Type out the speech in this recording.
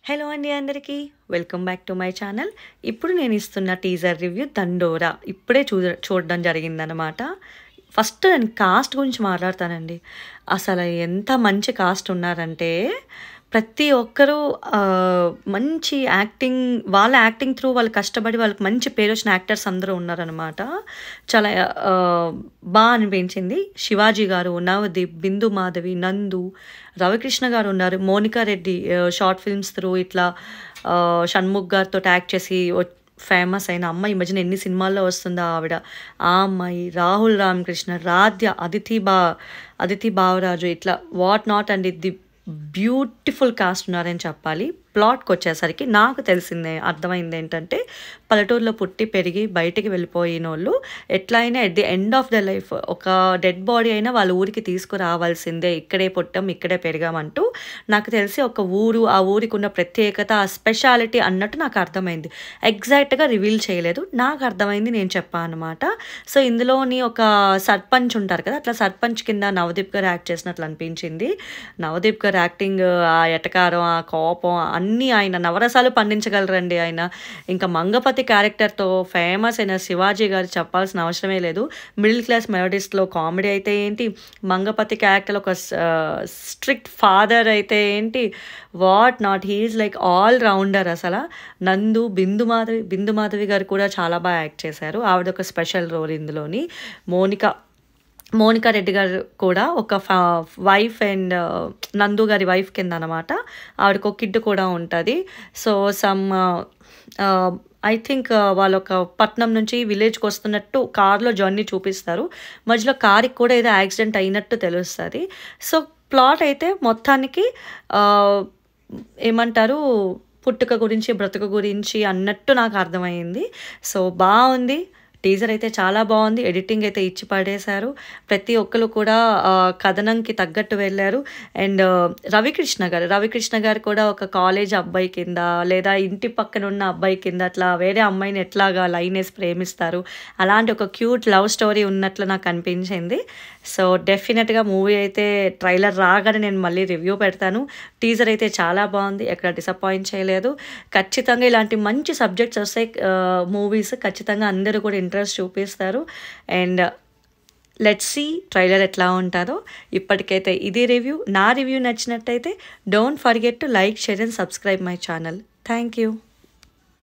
Hello అండి అందరికీ welcome back to my channel. ఇప్పుడు నేను ఇస్తున్న టీజర్ రివ్యూ దండోరా ఇప్పుడే చూడడం జరిగిందనమాట. ఫస్ట్ నేను కాస్ట్ గురించి మాట్లాడతానండి. అసలు ఎంత మంచి కాస్ట్ ఉన్నారంటే ప్రతి ఒక్కరూ మంచి యాక్టింగ్, వాళ్ళ యాక్టింగ్ త్రూ వాళ్ళు కష్టపడి వాళ్ళకి మంచి పేరు వచ్చిన యాక్టర్స్ అందరూ ఉన్నారనమాట. చాలా బాగా అనిపించింది. శివాజీ గారు, నవదీప్, బిందు మాధవి, నందు, రవికృష్ణ గారు ఉన్నారు, Monika Reddy short films through ఇట్లా షణ్ముఖ్ గారితో యాక్ట్ చేసి ఫేమస్ అయిన అమ్మాయి. ఈ మధ్యన ఎన్ని సినిమాల్లో వస్తుందో ఆవిడ. ఆ అమ్మాయి, రాహుల్ రామకృష్ణ, రాధ్య, అదితి బావరాజు, ఇట్లా what not and the beautiful cost ఉన్నారని చెప్పాలి. ప్లాట్కి వచ్చేసరికి నాకు అర్థమైంది ఏంటంటే, పల్లెటూరులో పుట్టి పెరిగి బయటికి వెళ్ళిపోయిన వాళ్ళు ఎట్లా అయినా at the end of the life ఒక డెడ్ బాడీ అయినా వాళ్ళ ఊరికి తీసుకురావాల్సిందే, ఇక్కడే పుట్టాం ఇక్కడే పెరిగామంటూ నాకు తెలిసి ఒక ఊరు, ఆ ఊరికి ఉన్న ప్రత్యేకత, ఆ స్పెషాలిటీ అన్నట్టు నాకు అర్థమైంది. ఎగ్జాక్ట్గా రివీల్ చేయలేదు, నాకు అర్థమైంది, నేను చెప్పాను అనమాట. సో ఇందులోని ఒక సర్పంచ్ ఉంటారు కదా, అట్లా సర్పంచ్ కింద నవదీప్ గారు యాక్ట్ చేసినట్లు అనిపించింది. నవదీప్ గారు యాక్టింగ్, ఆ ఎటకారం, ఆ కోపం అన్నీ ఆయన నవరసాలు పండించగలరండి ఆయన. ఇంకా మంగపతి క్యారెక్టర్తో ఫేమస్ అయిన శివాజీ గారు చెప్పాల్సిన అవసరమే లేదు. మిడిల్ క్లాస్ మెలోడీస్లో కామెడీ అయితే ఏంటి, మంగపతి క్యారెక్టర్ ఒక స్ట్రిక్ట్ ఫాదర్ అయితే ఏంటి, what not, he's like all rounder అసలు. నందు, బిందు మాధవి గారు కూడా చాలా బాగా యాక్ట్ చేశారు. ఆవిడ ఒక స్పెషల్ రోల్ ఇందులోని. మోనికా రెడ్డి గారు కూడా ఒక వైఫ్ అండ్ నందు గారి వైఫ్ కింద అనమాట. ఆవిడకు ఒక కిడ్ కూడా ఉంటుంది. సో ఐ థింక్ వాళ్ళు ఒక పట్నం నుంచి విలేజ్కి వస్తున్నట్టు కార్లో జర్నీ చూపిస్తారు. మధ్యలో కార్కి కూడా ఏదో యాక్సిడెంట్ అయినట్టు తెలుస్తుంది. సో ప్లాట్ అయితే మొత్తానికి ఏమంటారు, పుట్టుక గురించి బ్రతుక గురించి అన్నట్టు నాకు అర్థమైంది. సో బాగుంది. టీజర్ అయితే చాలా బాగుంది. ఎడిటింగ్ అయితే ఇచ్చి పడేశారు. ప్రతి ఒక్కరు కూడా కథనంకి తగ్గట్టు వెళ్ళారు. అండ్ రవికృష్ణ గారు కూడా ఒక కాలేజ్ అబ్బాయి కింద, లేదా ఇంటి పక్కన ఉన్న అబ్బాయి కింద అట్లా వేరే అమ్మాయిని ఎట్లాగా లైన్ వేసి ప్రేమిస్తారు, అలాంటి ఒక క్యూట్ లవ్ స్టోరీ ఉన్నట్లు నాకు అనిపించింది. సో డెఫినెట్గా మూవీ అయితే ట్రైలర్ రాగానే నేను మళ్ళీ రివ్యూ పెడతాను. టీజర్ అయితే చాలా బాగుంది, ఎక్కడ డిసప్పాయింట్ చేయలేదు. ఖచ్చితంగా ఇలాంటి మంచి సబ్జెక్ట్స్ వస్తాయి మూవీస్, ఖచ్చితంగా అందరూ కూడా ఇంట్రెస్ట్ చూపిస్తారు. అండ్ లెట్స్ సీ ట్రైలర్ ఎట్లా ఉంటుందో. ఇప్పటికైతే ఇది రివ్యూ. నా రివ్యూ నచ్చినట్టయితే don't forget to like, share and subscribe my channel. Thank you.